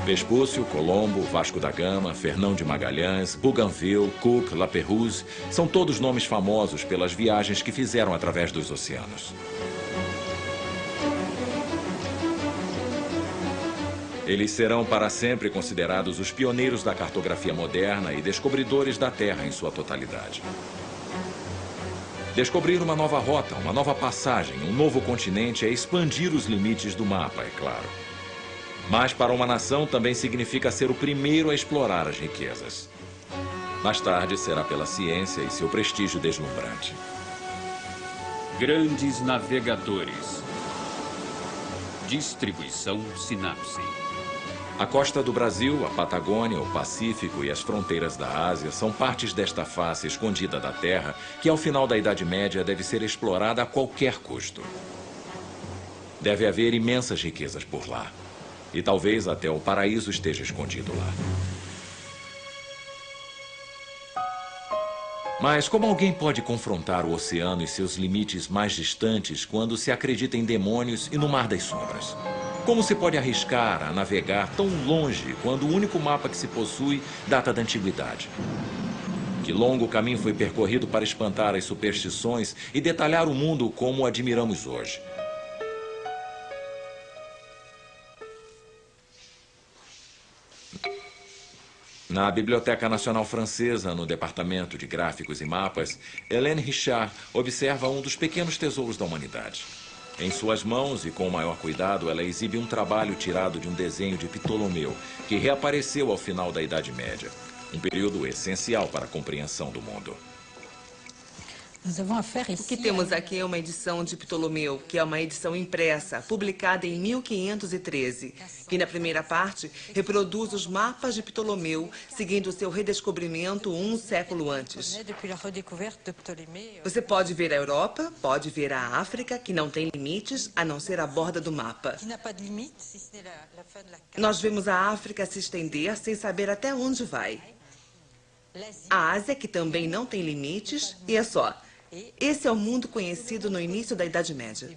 Vespúcio, Colombo, Vasco da Gama, Fernão de Magalhães, Bougainville, Cook, La Pérouse, são todos nomes famosos pelas viagens que fizeram através dos oceanos. Eles serão para sempre considerados os pioneiros da cartografia moderna e descobridores da Terra em sua totalidade. Descobrir uma nova rota, uma nova passagem, um novo continente é expandir os limites do mapa, é claro. Mas para uma nação também significa ser o primeiro a explorar as riquezas. Mais tarde será pela ciência e seu prestígio deslumbrante. Grandes navegadores. Distribuição Sinapse. A costa do Brasil, a Patagônia, o Pacífico e as fronteiras da Ásia são partes desta face escondida da Terra que, ao final da Idade Média, deve ser explorada a qualquer custo. Deve haver imensas riquezas por lá. E talvez até o paraíso esteja escondido lá. Mas como alguém pode confrontar o oceano e seus limites mais distantes quando se acredita em demônios e no mar das sombras? Como se pode arriscar a navegar tão longe quando o único mapa que se possui data da antiguidade? Que longo caminho foi percorrido para espantar as superstições e detalhar o mundo como o admiramos hoje? Na Biblioteca Nacional Francesa, no Departamento de Gráficos e Mapas, Hélène Richard observa um dos pequenos tesouros da humanidade. Em suas mãos e com o maior cuidado, ela exibe um trabalho tirado de um desenho de Ptolomeu, que reapareceu ao final da Idade Média. Um período essencial para a compreensão do mundo. O que temos aqui é uma edição de Ptolomeu, que é uma edição impressa, publicada em 1513, que na primeira parte reproduz os mapas de Ptolomeu, seguindo seu redescobrimento um século antes. Você pode ver a Europa, pode ver a África, que não tem limites, a não ser a borda do mapa. Nós vemos a África se estender sem saber até onde vai. A Ásia, que também não tem limites, e é só. Esse é o mundo conhecido no início da Idade Média.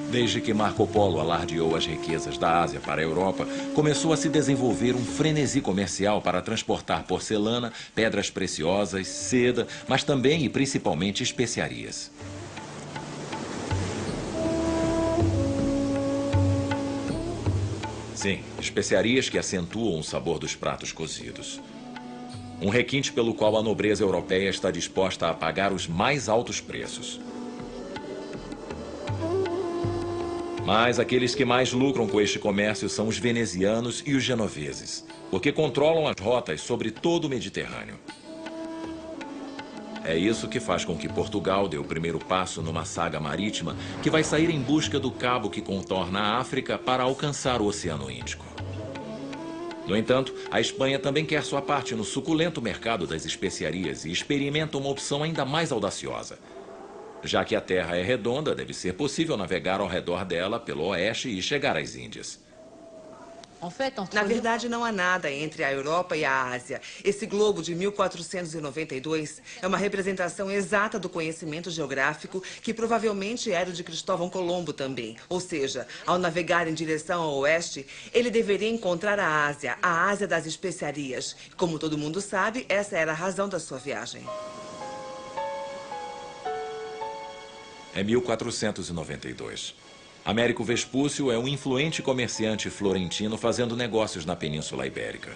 Desde que Marco Polo alardeou as riquezas da Ásia para a Europa, começou a se desenvolver um frenesi comercial para transportar porcelana, pedras preciosas, seda, mas também e principalmente especiarias. Sim, especiarias que acentuam o sabor dos pratos cozidos. Um requinte pelo qual a nobreza europeia está disposta a pagar os mais altos preços. Mas aqueles que mais lucram com este comércio são os venezianos e os genoveses, porque controlam as rotas sobre todo o Mediterrâneo. É isso que faz com que Portugal dê o primeiro passo numa saga marítima que vai sair em busca do cabo que contorna a África para alcançar o Oceano Índico. No entanto, a Espanha também quer sua parte no suculento mercado das especiarias e experimenta uma opção ainda mais audaciosa. Já que a Terra é redonda, deve ser possível navegar ao redor dela pelo oeste e chegar às Índias. Na verdade, não há nada entre a Europa e a Ásia. Esse globo de 1492 é uma representação exata do conhecimento geográfico que provavelmente era o de Cristóvão Colombo também. Ou seja, ao navegar em direção ao oeste, ele deveria encontrar a Ásia das especiarias. Como todo mundo sabe, essa era a razão da sua viagem. É 1492. Américo Vespúcio é um influente comerciante florentino fazendo negócios na Península Ibérica.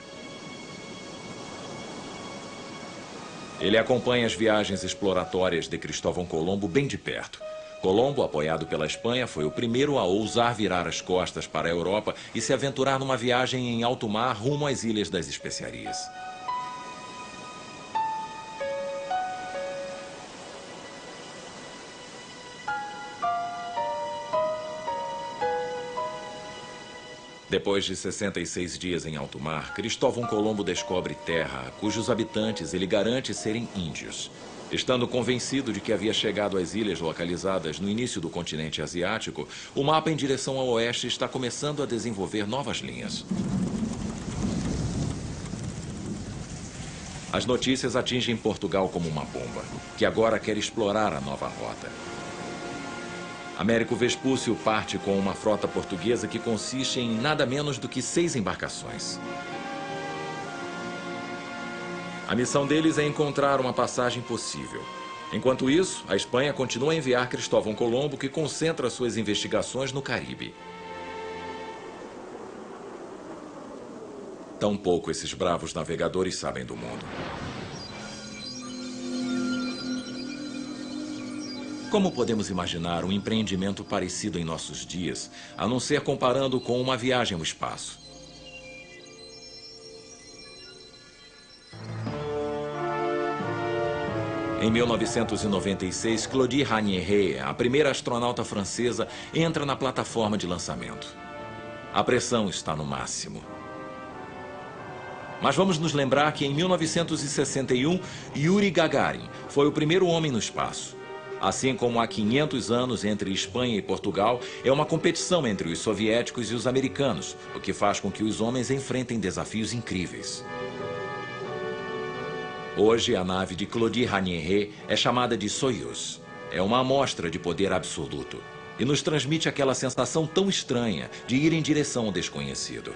Ele acompanha as viagens exploratórias de Cristóvão Colombo bem de perto. Colombo, apoiado pela Espanha, foi o primeiro a ousar virar as costas para a Europa e se aventurar numa viagem em alto mar rumo às Ilhas das Especiarias. Depois de 66 dias em alto mar, Cristóvão Colombo descobre terra, cujos habitantes ele garante serem índios. Estando convencido de que havia chegado às ilhas localizadas no início do continente asiático, o mapa em direção ao oeste está começando a desenvolver novas linhas. As notícias atingem Portugal como uma bomba, que agora quer explorar a nova rota. Américo Vespúcio parte com uma frota portuguesa que consiste em nada menos do que 6 embarcações. A missão deles é encontrar uma passagem possível. Enquanto isso, a Espanha continua a enviar Cristóvão Colombo, que concentra suas investigações no Caribe. Tampouco esses bravos navegadores sabem do mundo. Como podemos imaginar um empreendimento parecido em nossos dias, a não ser comparando com uma viagem ao espaço? Em 1996, Claudie Ranieri, a primeira astronauta francesa, entra na plataforma de lançamento. A pressão está no máximo. Mas vamos nos lembrar que em 1961, Yuri Gagarin foi o primeiro homem no espaço. Assim como há 500 anos entre Espanha e Portugal, é uma competição entre os soviéticos e os americanos, o que faz com que os homens enfrentem desafios incríveis. Hoje, a nave de Claudie Ranieri é chamada de Soyuz. É uma amostra de poder absoluto e nos transmite aquela sensação tão estranha de ir em direção ao desconhecido.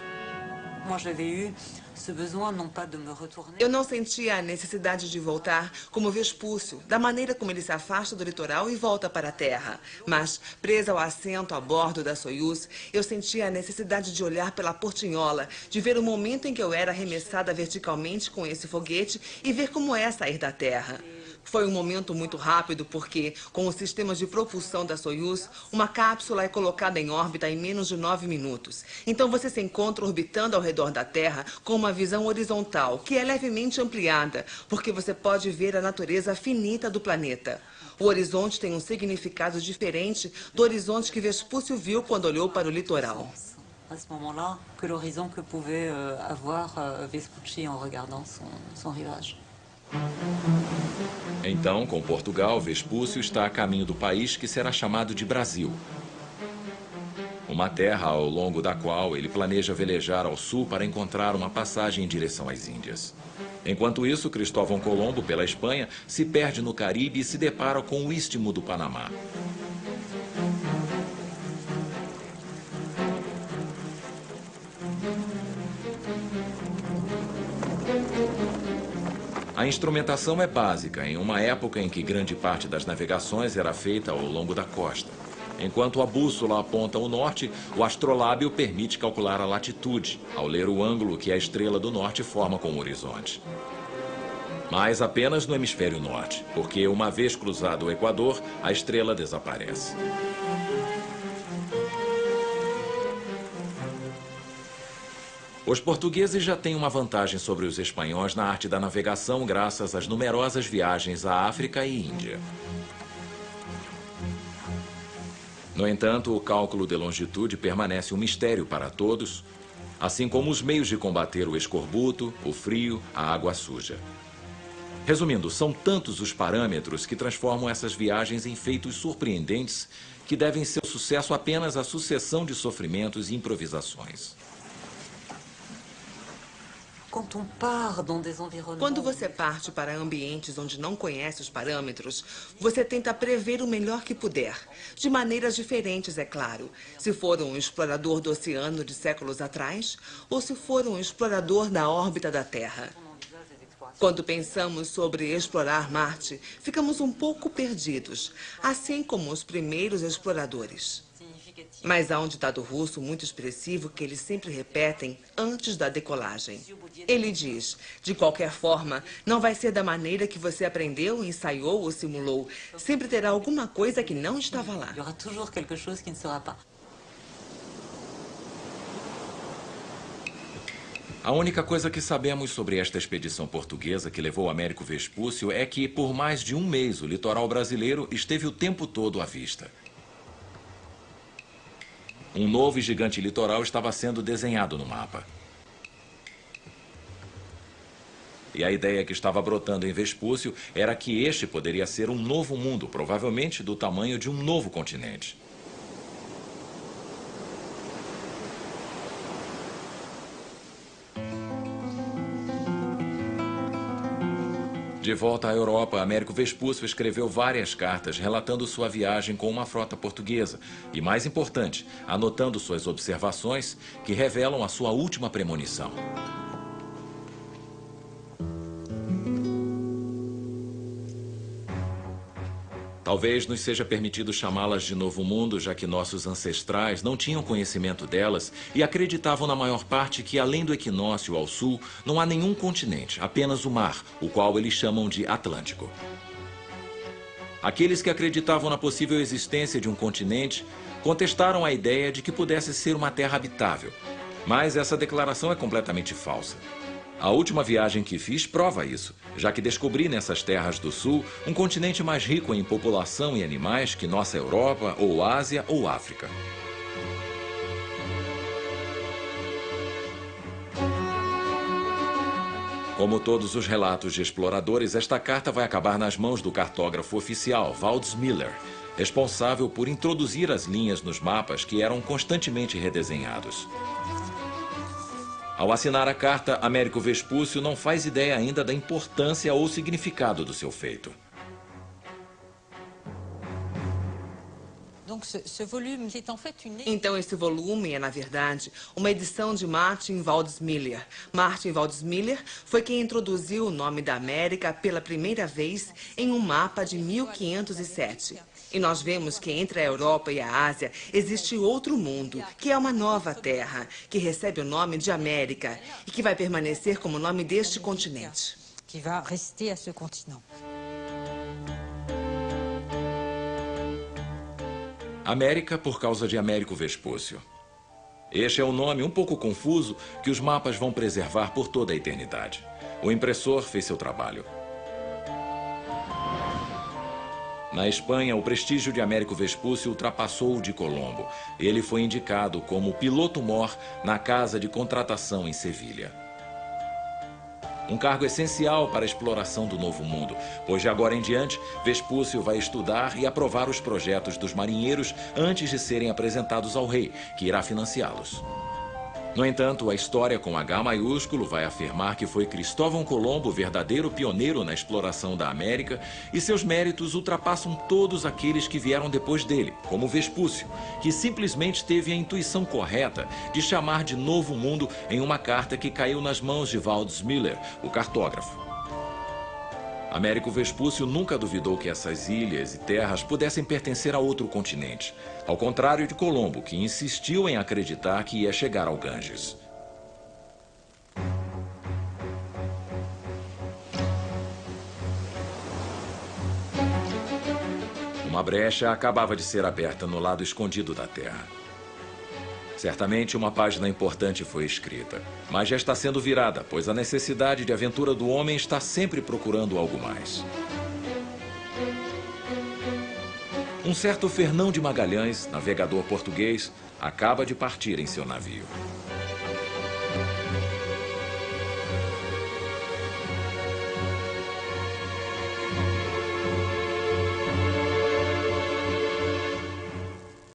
Eu não sentia a necessidade de voltar como Vespúcio, da maneira como ele se afasta do litoral e volta para a terra. Mas, presa ao assento a bordo da Soyuz, eu sentia a necessidade de olhar pela portinhola, de ver o momento em que eu era arremessada verticalmente com esse foguete e ver como é sair da terra. Foi um momento muito rápido porque, com o sistema de propulsão da Soyuz, uma cápsula é colocada em órbita em menos de 9 minutos. Então você se encontra orbitando ao redor da Terra com uma visão horizontal, que é levemente ampliada, porque você pode ver a natureza finita do planeta. O horizonte tem um significado diferente do horizonte que Vespúcio viu quando olhou para o litoral. À ce moment-là, que l'horizon que pouvait avoir Vespucci en regardant son rivage. Então, com Portugal, Vespúcio está a caminho do país que será chamado de Brasil. Uma terra ao longo da qual ele planeja velejar ao sul para encontrar uma passagem em direção às Índias. Enquanto isso, Cristóvão Colombo, pela Espanha, se perde no Caribe e se depara com o Istmo do Panamá. A instrumentação é básica, em uma época em que grande parte das navegações era feita ao longo da costa. Enquanto a bússola aponta ao norte, o astrolábio permite calcular a latitude, ao ler o ângulo que a estrela do norte forma com o horizonte. Mas apenas no hemisfério norte, porque uma vez cruzado o Equador, a estrela desaparece. Os portugueses já têm uma vantagem sobre os espanhóis na arte da navegação graças às numerosas viagens à África e Índia. No entanto, o cálculo de longitude permanece um mistério para todos, assim como os meios de combater o escorbuto, o frio, a água suja. Resumindo, são tantos os parâmetros que transformam essas viagens em feitos surpreendentes que devem seu sucesso apenas à sucessão de sofrimentos e improvisações. Quando você parte para ambientes onde não conhece os parâmetros, você tenta prever o melhor que puder. De maneiras diferentes, é claro. Se for um explorador do oceano de séculos atrás, ou se for um explorador da órbita da Terra. Quando pensamos sobre explorar Marte, ficamos um pouco perdidos, assim como os primeiros exploradores. Mas há um ditado russo muito expressivo que eles sempre repetem antes da decolagem. Ele diz, de qualquer forma, não vai ser da maneira que você aprendeu, ensaiou ou simulou. Sempre terá alguma coisa que não estava lá. A única coisa que sabemos sobre esta expedição portuguesa que levou Américo Vespúcio é que, por mais de um mês, o litoral brasileiro esteve o tempo todo à vista. Um novo e gigante litoral estava sendo desenhado no mapa. E a ideia que estava brotando em Vespúcio era que este poderia ser um novo mundo, provavelmente do tamanho de um novo continente. De volta à Europa, Américo Vespúcio escreveu várias cartas relatando sua viagem com uma frota portuguesa e, mais importante, anotando suas observações que revelam a sua última premonição. Talvez nos seja permitido chamá-las de Novo Mundo, já que nossos ancestrais não tinham conhecimento delas e acreditavam na maior parte que, além do equinócio ao sul, não há nenhum continente, apenas o mar, o qual eles chamam de Atlântico. Aqueles que acreditavam na possível existência de um continente contestaram a ideia de que pudesse ser uma terra habitável, mas essa declaração é completamente falsa. A última viagem que fiz prova isso, já que descobri nessas terras do sul um continente mais rico em população e animais que nossa Europa, ou Ásia, ou África. Como todos os relatos de exploradores, esta carta vai acabar nas mãos do cartógrafo oficial, Waldseemüller, responsável por introduzir as linhas nos mapas que eram constantemente redesenhados. Ao assinar a carta, Américo Vespúcio não faz ideia ainda da importância ou significado do seu feito. Então, esse volume é, na verdade, uma edição de Martin Waldseemüller. Martin Waldseemüller foi quem introduziu o nome da América pela primeira vez em um mapa de 1507. E nós vemos que entre a Europa e a Ásia existe outro mundo, que é uma nova terra, que recebe o nome de América e que vai permanecer como nome deste continente. Que vai rester a ce continent. América por causa de Américo Vespúcio. Este é o nome um pouco confuso que os mapas vão preservar por toda a eternidade. O impressor fez seu trabalho. Na Espanha, o prestígio de Américo Vespúcio ultrapassou o de Colombo. Ele foi indicado como piloto-mor na Casa de Contratação em Sevilha. Um cargo essencial para a exploração do Novo Mundo, pois de agora em diante, Vespúcio vai estudar e aprovar os projetos dos marinheiros antes de serem apresentados ao rei, que irá financiá-los. No entanto, a história com H maiúsculo vai afirmar que foi Cristóvão Colombo o verdadeiro pioneiro na exploração da América e seus méritos ultrapassam todos aqueles que vieram depois dele, como Vespúcio, que simplesmente teve a intuição correta de chamar de Novo Mundo em uma carta que caiu nas mãos de Waldseemüller, o cartógrafo. Américo Vespúcio nunca duvidou que essas ilhas e terras pudessem pertencer a outro continente, ao contrário de Colombo, que insistiu em acreditar que ia chegar ao Ganges. Uma brecha acabava de ser aberta no lado escondido da terra. Certamente uma página importante foi escrita, mas já está sendo virada, pois a necessidade de aventura do homem está sempre procurando algo mais. Um certo Fernão de Magalhães, navegador português, acaba de partir em seu navio.